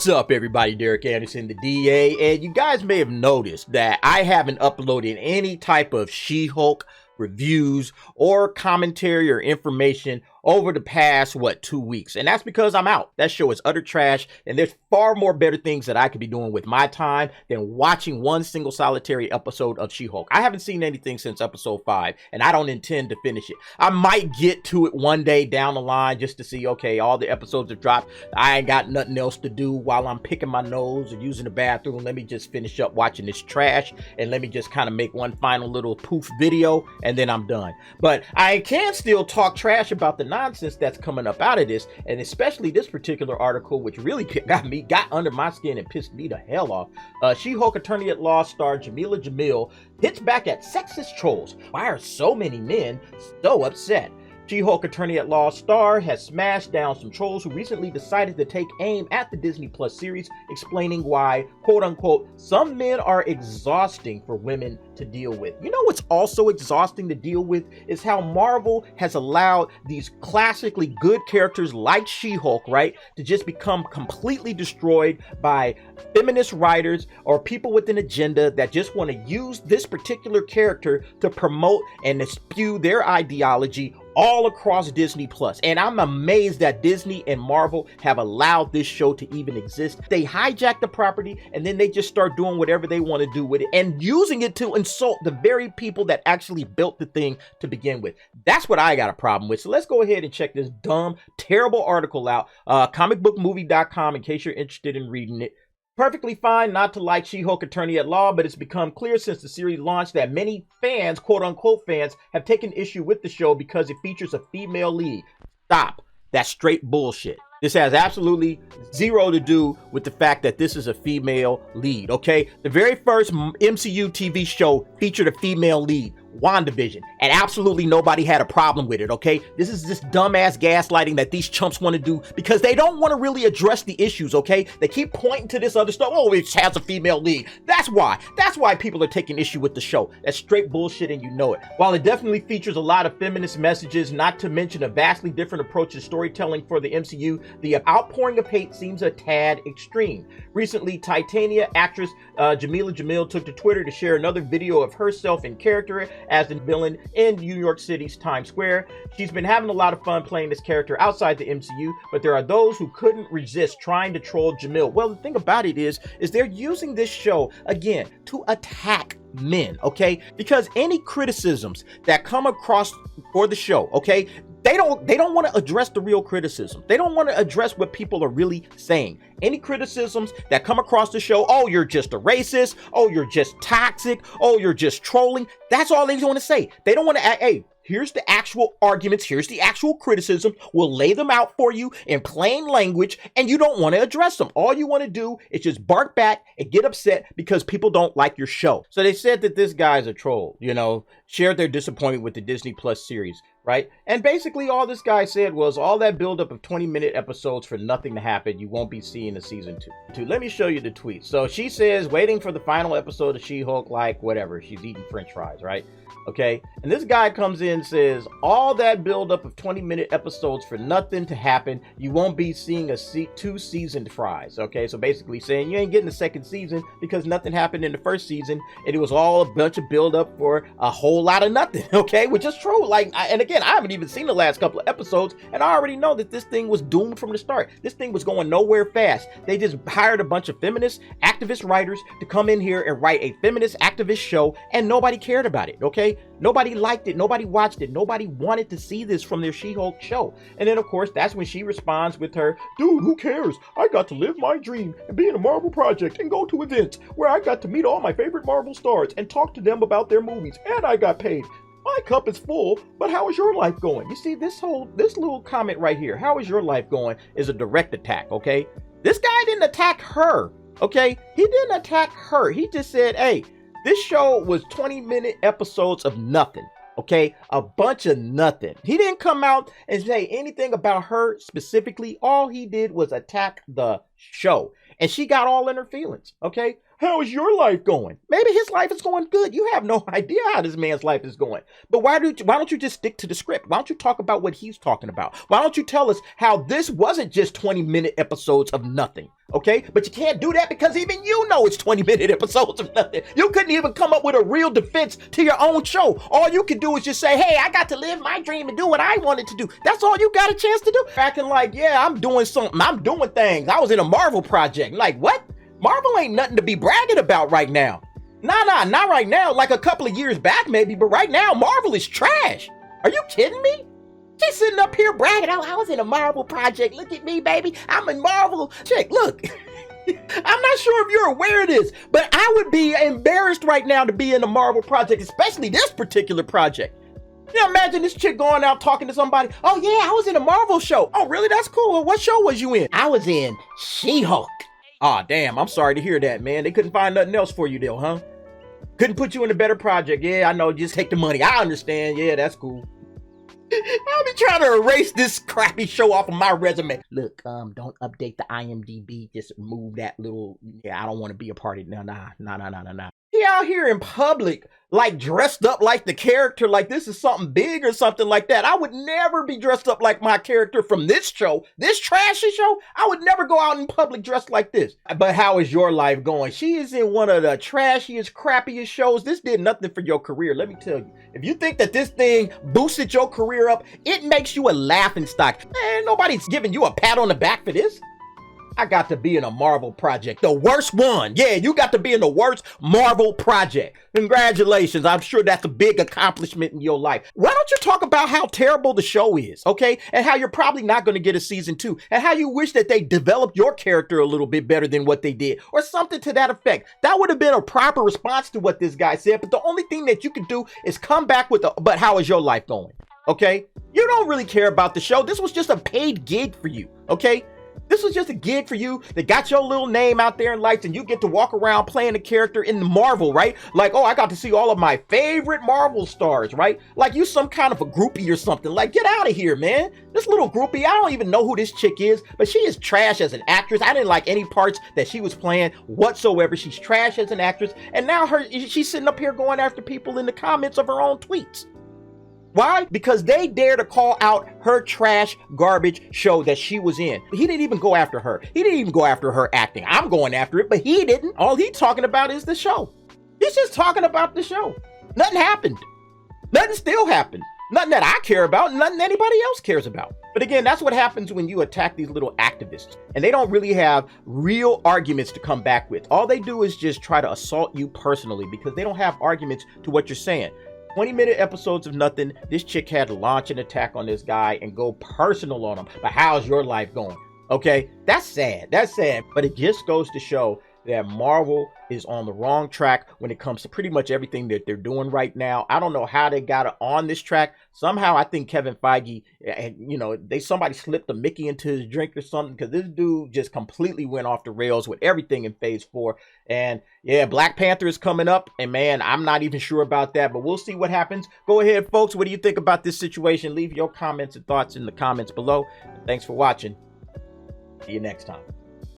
What's up, everybody? Derek Anderson, the DA, and you guys may have noticed that I haven't uploaded any type of She-Hulk reviews or commentary or information over the past 2 weeks, and that's because I'm out. That show is utter trash, and there's far more better things that I could be doing with my time than watching one single solitary episode of She-Hulk. I haven't seen anything since episode 5, and I don't intend to finish it. I might get to it one day down the line just to see, okay, all the episodes have dropped. I ain't got nothing else to do while I'm picking my nose or using the bathroom. Let me just finish up watching this trash, and let me just kind of make one final little poof video, and then I'm done. But I can still talk trash about the nonsense that's coming up out of this, and especially this particular article, which really got under my skin and pissed me the hell off. She-Hulk attorney at law star Jamila Jamil hits back at sexist trolls. Why are so many men so upset? She-Hulk attorney at law star has smashed down some trolls who recently decided to take aim at the Disney Plus series, explaining why, quote unquote, some men are exhausting for women to deal with. You know what's also exhausting to deal with is how Marvel has allowed these classically good characters like She-Hulk, right, to just become completely destroyed by feminist writers or people with an agenda that just want to use this particular character to promote and to spew their ideology all across Disney Plus. And I'm amazed that Disney and Marvel have allowed this show to even exist. They hijack the property and then they just start doing whatever they want to do with it and using it to insult the very people that actually built the thing to begin with. That's what I got a problem with. So let's go ahead and check this dumb, terrible article out. Comicbookmovie.com in case you're interested in reading it. Perfectly fine not to like She-Hulk attorney at law, but it's become clear since the series launched that many fans, quote-unquote fans, have taken issue with the show because it features a female lead. Stop. That's straight bullshit. This has absolutely zero to do with the fact that this is a female lead, okay? The very first MCU TV show featured a female lead, WandaVision, and absolutely nobody had a problem with it, okay? This is this dumbass gaslighting that these chumps want to do because they don't want to really address the issues, okay? They keep pointing to this other stuff. Oh, it has a female lead. That's why people are taking issue with the show. That's straight bullshit and you know it. While it definitely features a lot of feminist messages, not to mention a vastly different approach to storytelling for the MCU, the outpouring of hate seems a tad extreme. Recently, Titania actress Jamila Jamil took to Twitter to share another video of herself in character as the villain in New York City's Times Square. She's been having a lot of fun playing this character outside the MCU, but there are those who couldn't resist trying to troll Jamil. Well, the thing about it is they're using this show, again, to attack men, okay? Because any criticisms that come across for the show, okay, they don't want to address the real criticism. They don't want to address what people are really saying. Any criticisms that come across the show, oh, you're just a racist, oh, you're just toxic, oh, you're just trolling. That's all they want to say. They don't want to, hey, here's the actual arguments, here's the actual criticism. We'll lay them out for you in plain language, and you don't want to address them. All you want to do is just bark back and get upset because people don't like your show. So they said that this guy's a troll, you know, shared their disappointment with the Disney Plus series, right? And basically all this guy said was all that buildup of 20-minute episodes for nothing to happen. You won't be seeing a season 2. Let me show you the tweet. So she says, waiting for the final episode of She-Hulk, like whatever. She's eating French fries, right? Okay, and this guy comes in and says, all that buildup of 20-minute episodes for nothing to happen. You won't be seeing a 2 seasoned fries. Okay, so basically saying you ain't getting the second season because nothing happened in the first season, and it was all a bunch of buildup for a whole lot of nothing. Okay, which is true. Like, and again, I haven't even seen the last couple of episodes, and I already know that this thing was doomed from the start. This thing was going nowhere fast. They just hired a bunch of feminist activist writers to come in here and write a feminist activist show, and nobody cared about it. Okay. Nobody liked it. Nobody watched it. Nobody wanted to see this from their She-Hulk show. And then, of course, that's when she responds with her, dude, who cares? I got to live my dream and be in a Marvel project and go to events where I got to meet all my favorite Marvel stars and talk to them about their movies. And I got paid. My cup is full, but how is your life going? You see, this little comment right here, how is your life going, is a direct attack, okay? This guy didn't attack her, okay? He didn't attack her. He just said, hey, this show was 20-minute episodes of nothing, okay? A bunch of nothing. He didn't come out and say anything about her specifically. All he did was attack the show. And she got all in her feelings, okay? How is your life going? Maybe his life is going good. You have no idea how this man's life is going. But why don't you just stick to the script? Why don't you talk about what he's talking about? Why don't you tell us how this wasn't just 20-minute episodes of nothing, okay? But you can't do that because even you know it's 20-minute episodes of nothing. You couldn't even come up with a real defense to your own show. All you can do is just say, hey, I got to live my dream and do what I wanted to do. That's all you got a chance to do. Acting like, yeah, I'm doing something. I'm doing things. I was in a Marvel project. Like, what? Marvel ain't nothing to be bragging about right now. Nah, not right now. Like a couple of years back maybe, but right now, Marvel is trash. Are you kidding me? She's sitting up here bragging, oh, I was in a Marvel project. Look at me, baby. I'm in Marvel. Chick, look. I'm not sure if you're aware of this, but I would be embarrassed right now to be in a Marvel project, especially this particular project. You know, imagine this chick going out talking to somebody. Oh, yeah, I was in a Marvel show. Oh, really? That's cool. Well, what show was you in? I was in She-Hulk. Aw, damn, I'm sorry to hear that, man. They couldn't find nothing else for you though, huh? Couldn't put you in a better project. Yeah, I know, just take the money. I understand. Yeah, that's cool. I'll be trying to erase this crappy show off of my resume. Look, don't update the IMDb. Just remove that little, yeah, I don't want to be a part of it. Nah. He out here in public, like dressed up like the character, like this is something big or something like that. I would never be dressed up like my character from this show, this trashy show. I would never go out in public dressed like this. But how is your life going? She is in one of the trashiest, crappiest shows. This did nothing for your career. Let me tell you, if you think that this thing boosted your career up, it makes you a laughingstock. Man, nobody's giving you a pat on the back for this. I got to be in a Marvel project. The worst one. Yeah, you got to be in the worst Marvel project. Congratulations. I'm sure that's a big accomplishment in your life. Why don't you talk about how terrible the show is, okay? And how you're probably not going to get a season 2. And how you wish that they developed your character a little bit better than what they did. Or something to that effect. That would have been a proper response to what this guy said. But the only thing that you could do is come back with but how is your life going? Okay? You don't really care about the show. This was just a paid gig for you, okay? This was just a gig for you that got your little name out there in lights and you get to walk around playing a character in Marvel, right? Like, oh, I got to see all of my favorite Marvel stars, right? Like you some kind of a groupie or something. Like, get out of here, man. This little groupie, I don't even know who this chick is, but she is trash as an actress. I didn't like any parts that she was playing whatsoever. She's trash as an actress. And now she's sitting up here going after people in the comments of her own tweets. Why? Because they dare to call out her trash, garbage show that she was in. He didn't even go after her. He didn't even go after her acting. I'm going after it, but he didn't. All he's talking about is the show. He's just talking about the show. Nothing happened. Nothing still happened. Nothing that I care about, nothing anybody else cares about. But again, that's what happens when you attack these little activists. And they don't really have real arguments to come back with. All they do is just try to assault you personally because they don't have arguments to what you're saying. 20-minute episodes of nothing. This chick had to launch an attack on this guy and go personal on him. But how's your life going? Okay, that's sad. That's sad. But it just goes to show that Marvel is on the wrong track when it comes to pretty much everything that they're doing right now. I don't know how they got it on this track. Somehow I think Kevin Feige, somebody slipped a Mickey into his drink or something, because this dude just completely went off the rails with everything in Phase 4. And yeah, Black Panther is coming up, and man, I'm not even sure about that, but we'll see what happens. Go ahead, folks. What do you think about this situation? Leave your comments and thoughts in the comments below. Thanks for watching. See you next time.